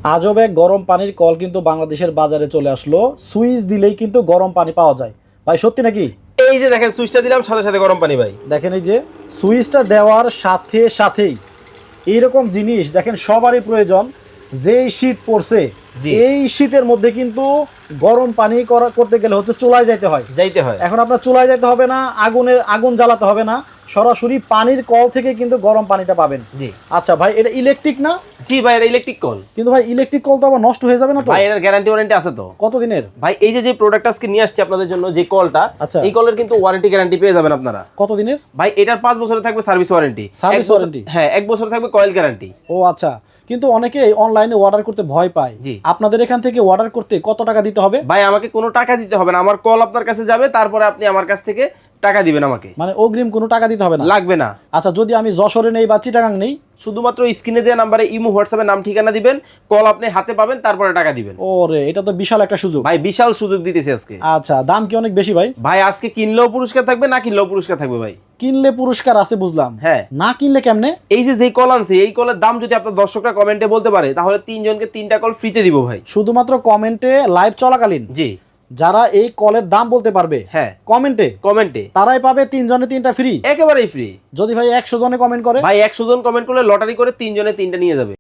আজব এক গরম পানির কল কিন্তু বাংলাদেশের বাজারে চলে আসলো। সুইচ দিলেই কিন্তু গরম পানি পাওয়া যায়। ভাই সত্যি নাকি? এই যে দেখেন সুইচটা দিলাম, সাথে সাথে গরম পানি ভাই। দেখেন এই যে সুইচটা দেওয়ার সাথে সাথেই এইরকম জিনিস দেখেন সবারই প্রয়োজন। যেই শীত পড়ছে জি। এই শীতের মধ্যে কিন্তু গরম পানি করতে গেলে হচ্ছে চুলায় যাইতে হয়। এখন আপনার চুলায় যাইতে হবে না, আগুন জ্বালাতে হবে না, সরাসরি পানির কল থেকে কিন্তু গরম পানিটা পাবেন। জি। আচ্ছা ভাই, এটা ইলেকট্রিক না? জি ভাই, এটা ইলেকট্রিক কল। কিন্তু ভাই ইলেকট্রিক কল তো আবার নষ্ট হয়ে যাবে না তো? ভাই এর গ্যারান্টি ওয়ারেন্টি আছে তো। কতদিনের? ভাই এই যে প্রোডাক্ট আজকে নিয়ে আসছি আপনাদের জন্য, যে কলটা, আচ্ছা। এই কলের কিন্তু ওয়ারেন্টি গ্যারান্টি পেয়ে যাবেন আপনারা। কতদিনের? ভাই এটার 5 বছরের থাকবে সার্ভিস ওয়ারেন্টি। Service warranty? হ্যাঁ, 1 বছর থাকবে কয়েল গ্যারান্টি। ও আচ্ছা। কিন্তু অনেকে অনলাইনে অর্ডার করতে ভয় পায়। জি। আপনাদের এখান থেকে অর্ডার করতে কত টাকা দিতে হবে? ভাই আমাকে কোনো টাকা দিতে হবে না, আমার কল আপনার কাছে যাবে, তারপরে আপনি আমার কাছ থেকে টাকা দিবেন আমাকে। মানে অগ্রিম কোনো টাকা দিতে হবে না? লাগবে না। আচ্ছা, যদি আমি যশোরে নেই বা চিটাগাং নেই? শুধুমাত্র স্ক্রিনে দেওয়া নাম্বারে ইমো হোয়াটসঅ্যাপে নাম ঠিকানা দিবেন, কল আপনি হাতে পাবেন, তারপরে টাকা দিবেন। ওরে, এটা তো বিশাল একটা সুযোগ। ভাই বিশাল সুযোগ দিতেছি আজকে। আচ্ছা, দাম কি অনেক বেশি ভাই? ভাই আজকে কিনলেও পুরস্কার থাকবে, না কিনলেও পুরস্কার থাকবে ভাই। কিনলে পুরস্কার আছে বুঝলাম, হ্যাঁ। না কিনলে কেমনে? এই যে কল আনছি, এই কলের দাম যদি আপনার দর্শকরা কমেন্টে বলতে পারে, তাহলে 3 জনকে 3টা কল ফ্রিতে দিব ভাই। শুধুমাত্র কমেন্টে লাইভ চলাকালীন? জি। যারা এই কলের দাম বলতে পারবে, হ্যাঁ, কমেন্টে তারাই পাবে 3 জনে 3টা ফ্রি, একেবারেই ফ্রি। যদি ভাই 100 জনে কমেন্ট করে? ভাই 100 জন কমেন্ট করলে লটারি করে 3 জনে 3টা নিয়ে যাবে।